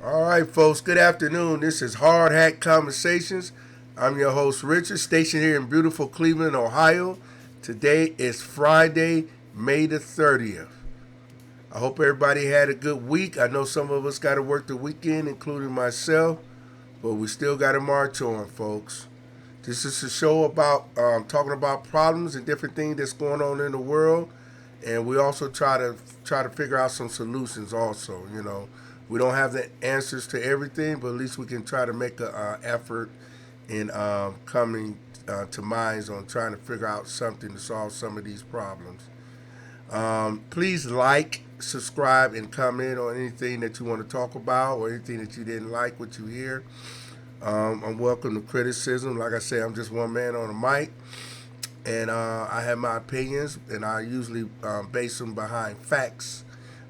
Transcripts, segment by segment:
All right, folks. Good afternoon. This is Hard Hat Conversations. I'm your host, Richard, stationed here in beautiful Cleveland, Ohio. Today is Friday, May the 30th. I hope everybody had a good week. I know some of us got to work the weekend, including myself, but we still got to march on, folks. This is a show about talking about problems and different things that's going on in the world, and we also try to figure out some solutions. Also, we don't have the answers to everything, but at least we can try to make an effort in coming to minds on trying to figure out something to solve some of these problems. Please like, subscribe, and comment on anything that you want to talk about or anything that you didn't like what you hear. I'm welcome to criticism. Like I said, I'm just one man on a mic, and I have my opinions, and I usually base them behind facts,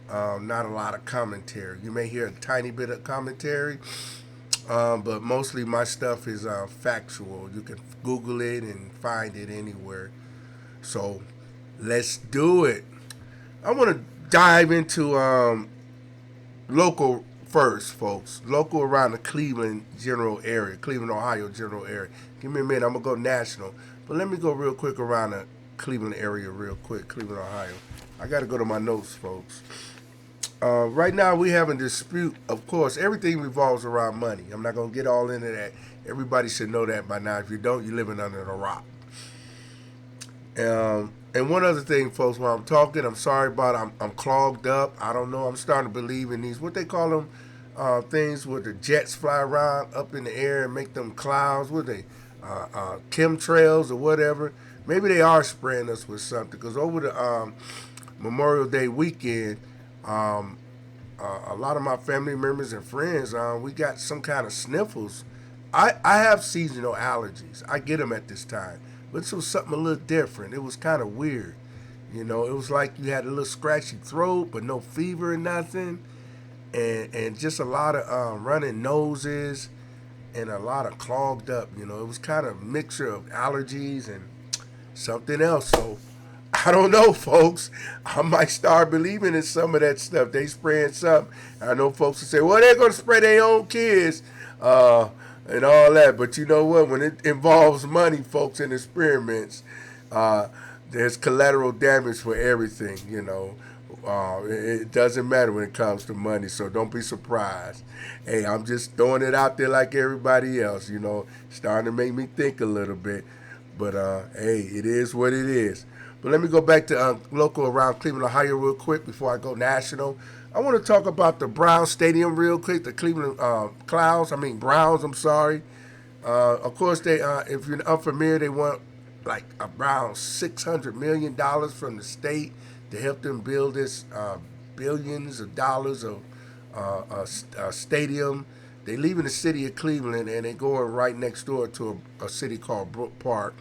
not a lot of commentary. You may hear a tiny bit of commentary, but mostly my stuff is factual. You can Google it and find it anywhere. So let's do it. I want to dive into local first, folks. Local around the Cleveland general area, Cleveland, Ohio general area. Give me a minute. I'm gonna go national, but let me go real quick around the Cleveland area, real quick. Cleveland, Ohio. I got to go to my notes, folks. Right now, we have a dispute. Of course, everything revolves around money. I'm not gonna get all into that. Everybody should know that by now. If you don't, you're living under a rock. And one other thing, folks, while I'm talking, I'm sorry about I'm clogged up. I don't know. I'm starting to believe in these, what they call them, things where the jets fly around up in the air and make them clouds. What they, chemtrails or whatever. Maybe they are spraying us with something. Because over the Memorial Day weekend, um, a lot of my family members and friends, we got some kind of sniffles. I have seasonal allergies. I get them at this time. But it was something a little different. It was kind of weird. It was like you had a little scratchy throat, but no fever or nothing. And just a lot of running noses and a lot of clogged up. It was kind of a mixture of allergies and something else. So I don't know, folks. I might start believing in some of that stuff. They spraying something. I know folks will say, well, they're going to spray their own kids and all that. But you know what? When it involves money, folks, in experiments, uh, there's collateral damage for everything. It doesn't matter when it comes to money, so don't be surprised. Hey, I'm just throwing it out there like everybody else, starting to make me think a little bit. But hey, it is what it is. But let me go back to local around Cleveland, Ohio, real quick before I go national. I want to talk about the Brown Stadium real quick. The Cleveland Browns. I'm sorry. Of course, if you're unfamiliar, they want like around $600 million from the state to help them build this billions of dollars of stadium. They leave in the city of Cleveland and they go right next door to a city called Brook Park.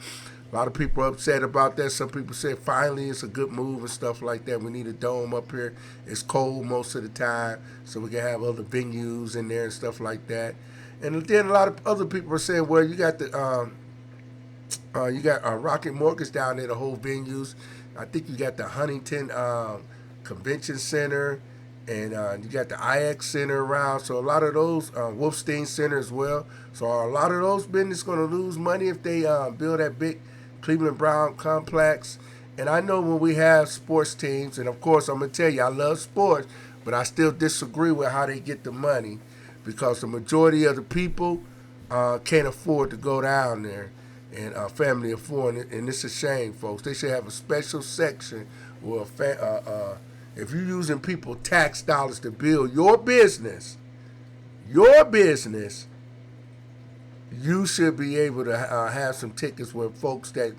A lot of people are upset about that. Some people say finally it's a good move and stuff like that. We need a dome up here. It's cold most of the time, so we can have other venues in there and stuff like that. And then a lot of other people are saying, well, you got Rocket Mortgage down there, the whole venues. I think you got the Huntington Convention Center, and you got the IX Center around. So a lot of those, Wolfstein Center as well. So are a lot of those businesses going to lose money if they build that big Cleveland Brown complex? And I know when we have sports teams, and of course I'm going to tell you, I love sports, but I still disagree with how they get the money because the majority of the people can't afford to go down there and family afford it. And it's a shame, folks. They should have a special section where if you're using people tax dollars to build your business, you should be able to have some tickets where folks that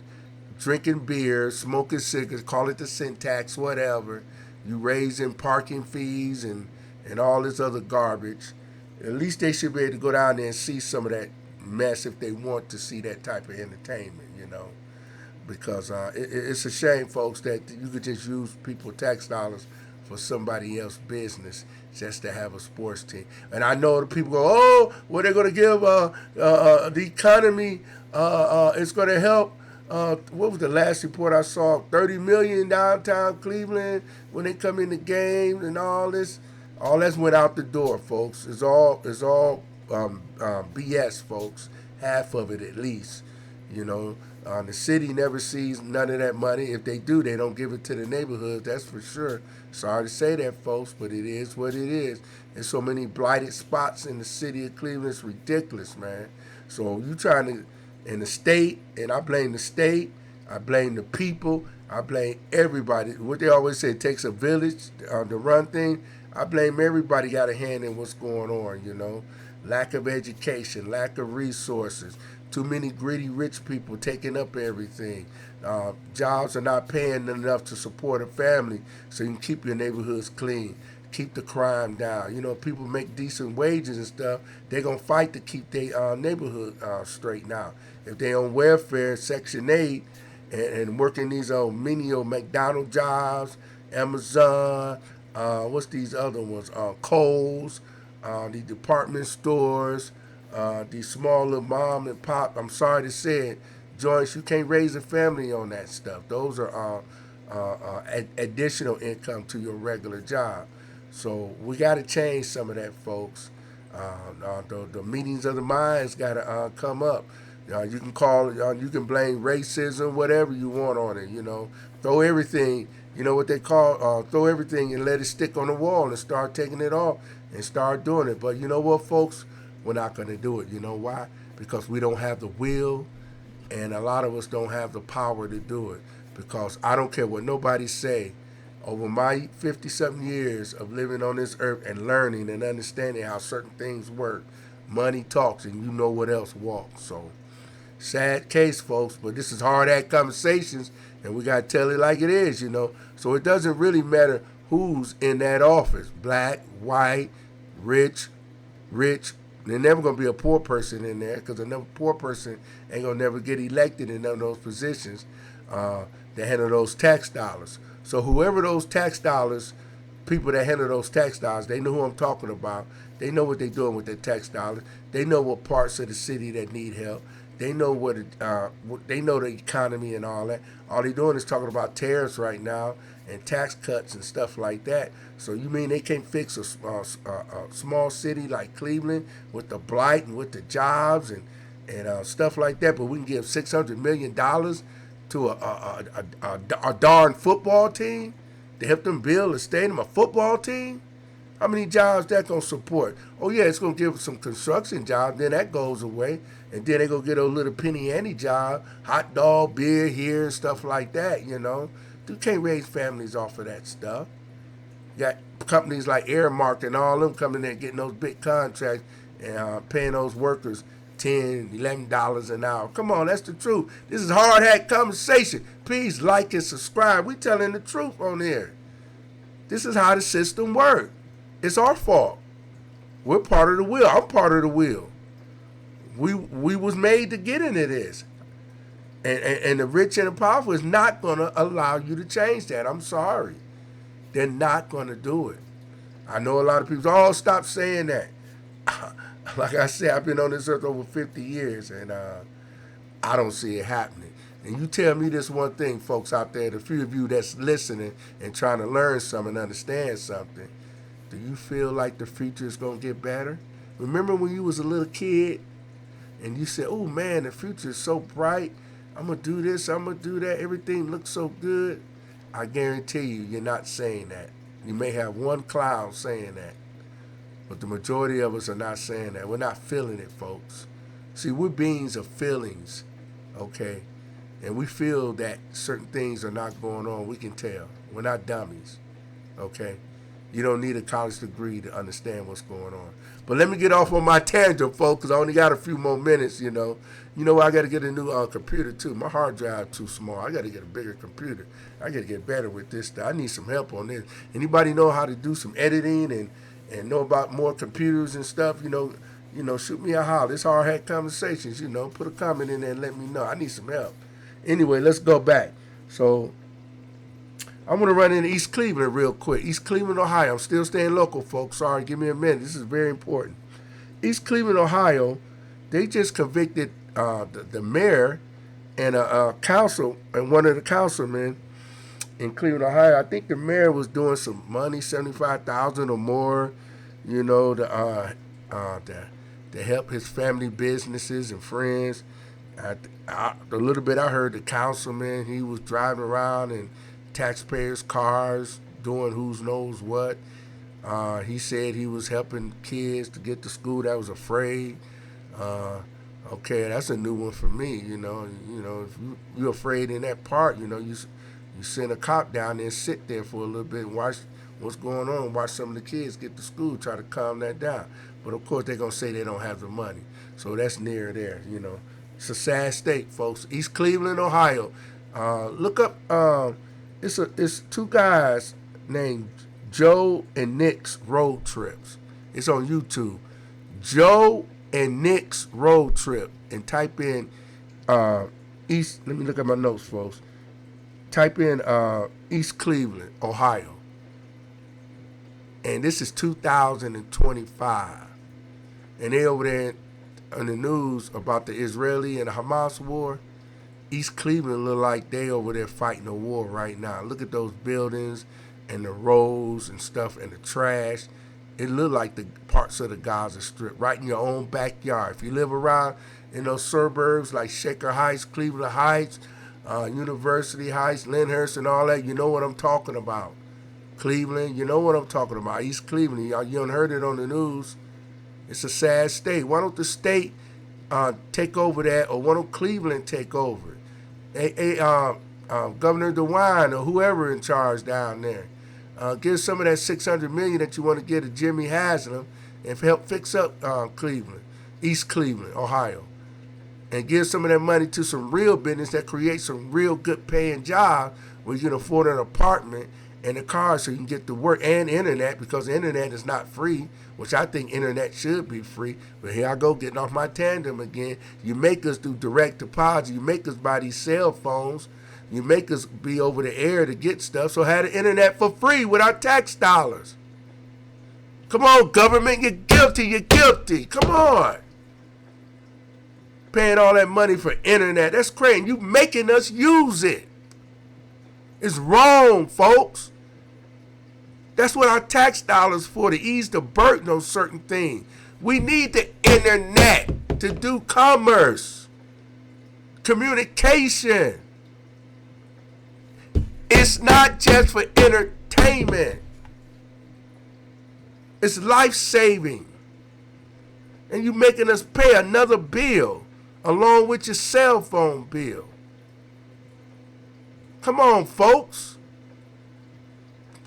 drinking beer, smoking cigarettes, call it the syntax, whatever, you raising parking fees and all this other garbage. At least they should be able to go down there and see some of that mess if they want to see that type of entertainment. Because it's a shame, folks, that you could just use people tax dollars for somebody else's business just to have a sports team. And I know the people go, oh, well, they're going to give the economy, it's going to help. What was the last report I saw? 30 million downtown Cleveland when they come in the game and all this. All that's went out the door, folks. It's all BS, folks. Half of it at least. You know, the city never sees none of that money. If they do, they don't give it to the neighborhoods. That's for sure. Sorry to say that, folks, but it is what it is. There's so many blighted spots in the city of Cleveland. It's ridiculous, man. So you trying to, in the state, and I blame the state. I blame the people. I blame everybody. What they always say, it takes a village to run things. I blame everybody got a hand in what's going on, you know. Lack of education, lack of resources, too many greedy rich people taking up everything. Jobs are not paying enough to support a family, so you can keep your neighborhoods clean, keep the crime down. You know, people make decent wages and stuff. They're going to fight to keep their neighborhood straightened out. If they on welfare, Section 8, and working these menial McDonald's jobs, Amazon, what's these other ones? Kohl's, the department stores, these small little mom and pop. I'm sorry to say it, joints. You can't raise a family on that stuff. Those are additional income to your regular job. So we got to change some of that, folks. The meetings of the minds got to come up. You can call, you can blame racism, whatever you want on it. You know, throw everything. You know what they call throw everything and let it stick on the wall and start taking it off and start doing it. But you know what, folks, we're not going to do it. You know why? Because we don't have the will, and a lot of us don't have the power to do it. Because I don't care what nobody say. Over my 50-something years of living on this earth and learning and understanding how certain things work, money talks, and you know what else walks. So, sad case, folks, but this is hard at conversations, and we got to tell it like it is, you know. So it doesn't really matter who's in that office, black, white, rich. There's never going to be a poor person in there, because another poor person ain't going to never get elected in none of those positions that handle those tax dollars. So whoever those tax dollars, people that handle those tax dollars, they know who I'm talking about. They know what they're doing with their tax dollars. They know what parts of the city that need help. They know they know the economy and all that. All they're doing is talking about tariffs right now and tax cuts and stuff like that. So you mean they can't fix a small city like Cleveland with the blight and with the jobs and stuff like that? But we can give $600 million to a darn football team to help them build a stadium, a football team? How many jobs that gonna support? Oh yeah, it's gonna give some construction jobs. Then that goes away, and then they gonna get a little penny ante job, hot dog, beer here, and stuff like that. You know, you can't raise families off of that stuff. You got companies like Airmark and all them coming in getting those big contracts and paying those workers $10, $11 an hour. Come on, that's the truth. This is Hard Hat Conversation. Please like and subscribe. We telling the truth on here. This is how the system works. It's our fault. We're part of the wheel. I'm part of the wheel. We was made to get into this. And the rich and the powerful is not going to allow you to change that. I'm sorry. They're not going to do it. I know a lot of people, oh, stop saying that. Like I said, I've been on this earth over 50 years, and I don't see it happening. And you tell me this one thing, folks out there, the few of you that's listening and trying to learn something and understand something, do you feel like the future is going to get better? Remember when you was a little kid and you said, oh man, the future is so bright. I'm going to do this, I'm going to do that. Everything looks so good. I guarantee you, you're not saying that. You may have one clown saying that. But the majority of us are not saying that. We're not feeling it, folks. See, we're beings of feelings, okay? And we feel that certain things are not going on. We can tell. We're not dummies, okay? You don't need a college degree to understand what's going on. But let me get off on my tangent, folks, because I only got a few more minutes, you know. You know, I got to get a new computer, too. My hard drive too small. I got to get a bigger computer. I got to get better with this stuff. I need some help on this. Anybody know how to do some editing and know about more computers and stuff, you know, shoot me a holler. It's Hard Hat Conversations, you know. Put a comment in there and let me know. I need some help. Anyway, let's go back. So I'm going to run into East Cleveland real quick. East Cleveland, Ohio. I'm still staying local, folks. Sorry, give me a minute. This is very important. East Cleveland, Ohio, they just convicted the mayor and a council and one of the councilmen in Cleveland, Ohio. I think the mayor was doing some money, 75,000 or more, you know, to help his family businesses and friends. The little bit I heard, the councilman, he was driving around in taxpayers' cars doing who knows what. He said he was helping kids to get to school that was afraid. Uh, okay, that's a new one for me. If you're afraid in that part, you send a cop down there and sit there for a little bit and watch what's going on. Watch some of the kids get to school, try to calm that down. But of course, they're gonna say they don't have the money, so that's near there. It's a sad state, folks. East Cleveland, Ohio. Look up. It's two guys named Joe and Nick's Road Trips. It's on YouTube. Joe and Nick's Road Trip, and type in East. Let me look at my notes, folks. Type in East Cleveland, Ohio, and this is 2025, and they over there on the news about the Israeli and the Hamas war. East Cleveland look like they over there fighting a war right now. Look at those buildings and the roads and stuff and the trash. It look like the parts of the Gaza Strip right in your own backyard. If you live around in those suburbs like Shaker Heights, Cleveland Heights, University Heights, Lyndhurst, and all that, you know what I'm talking about. Cleveland, you know what I'm talking about. East Cleveland, you done heard it on the news. It's a sad state. Why don't the state take over that, or why don't Cleveland take over? Governor DeWine or whoever in charge down there, give some of that $600 million that you want to get to Jimmy Haslam and help fix up Cleveland, East Cleveland, Ohio, and give some of that money to some real business that creates some real good paying jobs where you can afford an apartment and a car so you can get to work, and internet, because the internet is not free, which I think internet should be free. But here I go getting off my tandem again. You make us do direct deposit. You make us buy these cell phones. You make us be over the air to get stuff. So have the internet for free with our tax dollars. Come on, government, you're guilty. You're guilty. Come on. Paying all that money for internet. That's crazy. You making us use it. It's wrong, folks. That's what our tax dollars for, to ease the burden on certain things. We need the internet to do commerce, communication. It's not just for entertainment. It's life-saving. And you making us pay another bill along with your cell phone bill. Come on, folks.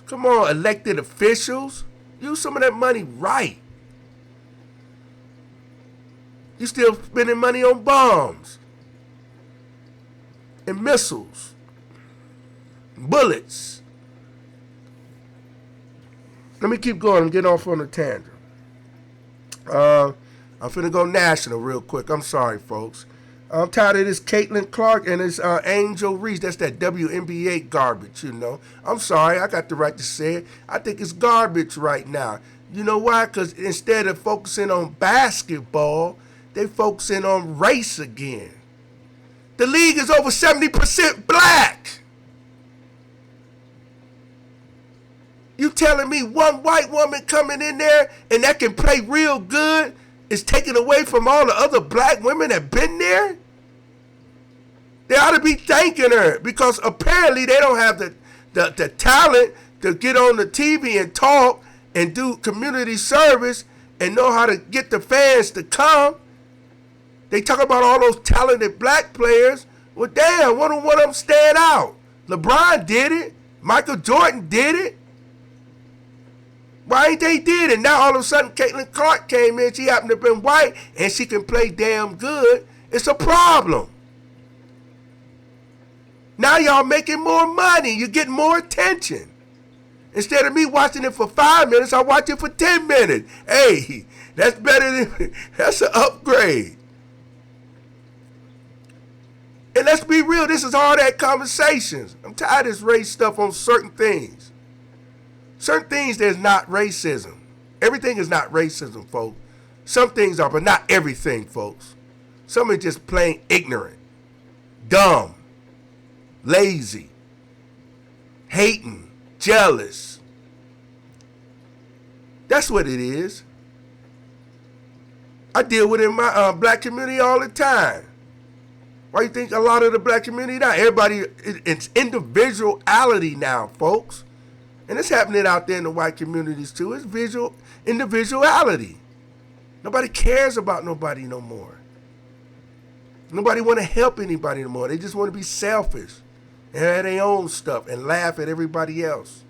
Come on, elected officials. Use some of that money right. You still spending money on bombs and missiles, bullets. Let me keep going. I'm getting off on a tangent. I'm finna go national real quick. I'm sorry, folks. I'm tired of this Caitlin Clark and this Angel Reese. That's that WNBA garbage, I'm sorry. I got the right to say it. I think it's garbage right now. You know why? Because instead of focusing on basketball, they focusing on race again. The league is over 70% black. You telling me one white woman coming in there and that can play real good is taken away from all the other black women that been there? They ought to be thanking her, because apparently they don't have the talent to get on the TV and talk and do community service and know how to get the fans to come. They talk about all those talented black players. Well, damn, one of them stand out. LeBron did it. Michael Jordan did it. Why ain't they did it? Now all of a sudden Caitlin Clark came in. She happened to have been white and she can play damn good. It's a problem. Now y'all making more money. You're getting more attention. Instead of me watching it for 5 minutes, I watch it for 10 minutes. Hey, that's better than, that's an upgrade. And let's be real, this is all that conversations. I'm tired of this race stuff on certain things. Certain things, there's not racism. Everything is not racism, folks. Some things are, but not everything, folks. Some are just plain ignorant, dumb, lazy, hating, jealous. That's what it is. I deal with it in my black community all the time. Why you think a lot of the black community now? Everybody, it's individuality now, folks. And it's happening out there in the white communities too. It's individuality. Nobody cares about nobody no more. Nobody want to help anybody no more. They just want to be selfish and have their own stuff and laugh at everybody else.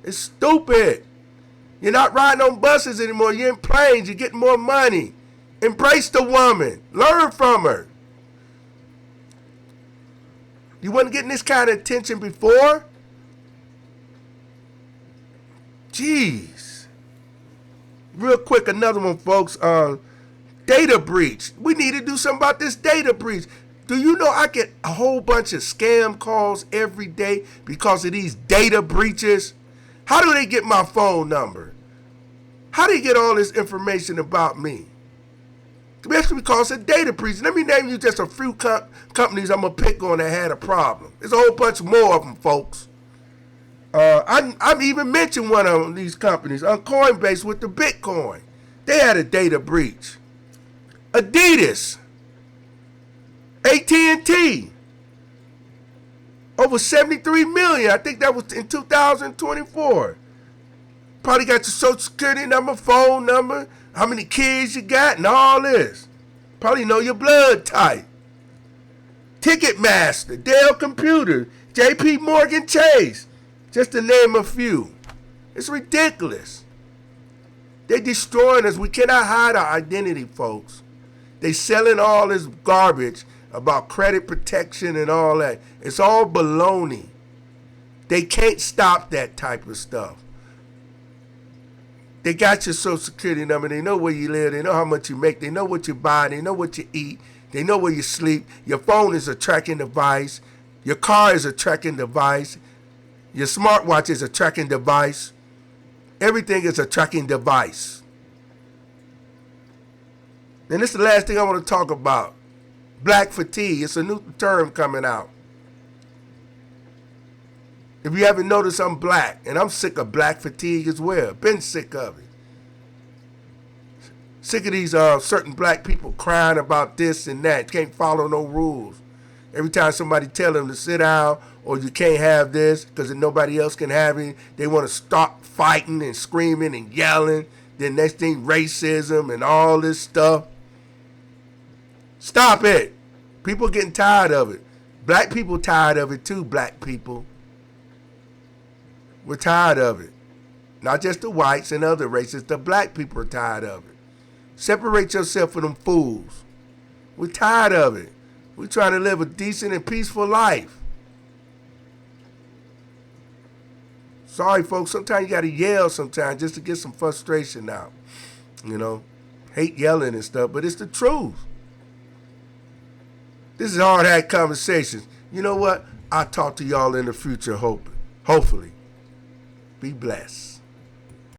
It's stupid. You're not riding on buses anymore. You're in planes. You're getting more money. Embrace the woman. Learn from her. You wasn't getting this kind of attention before? Jeez. Real quick, another one, folks. Data breach. We need to do something about this data breach. Do you know I get a whole bunch of scam calls every day because of these data breaches? How do they get my phone number? How do they get all this information about me? Especially because of data breach. Let me name you just a few companies I'm going to pick on that had a problem. There's a whole bunch more of them, folks. I've even mentioned one of these companies on Coinbase with the Bitcoin. They had a data breach. Adidas, AT&T, over 73 million. I think that was in 2024. Probably got your social security number, phone number, how many kids you got, and all this. Probably know your blood type. Ticketmaster, Dell Computer, JP Morgan Chase, just to name a few. It's ridiculous. They're destroying us. We cannot hide our identity, folks. They selling all this garbage about credit protection and all that. It's all baloney. They can't stop that type of stuff. They got your social security number. They know where you live. They know how much you make. They know what you buy. They know what you eat. They know where you sleep. Your phone is a tracking device. Your car is a tracking device. Your smartwatch is a tracking device. Everything is a tracking device. And this is the last thing I want to talk about. Black fatigue. It's a new term coming out. If you haven't noticed, I'm black. And I'm sick of black fatigue as well. Been sick of it. Sick of these certain black people crying about this and that. Can't follow no rules. Every time somebody tell them to sit down or you can't have this because nobody else can have it, they want to start fighting and screaming and yelling. Then next thing, racism and all this stuff. Stop it. People getting tired of it. Black people tired of it too, black people. We're tired of it. Not just the whites and other races. The black people are tired of it. Separate yourself from them fools. We're tired of it. We're trying to live a decent and peaceful life. Sorry, folks. Sometimes you got to yell sometimes just to get some frustration out. You know, hate yelling and stuff, but it's the truth. This is Hard Hat Conversations. You know what? I'll talk to y'all in the future, hopefully. Be blessed.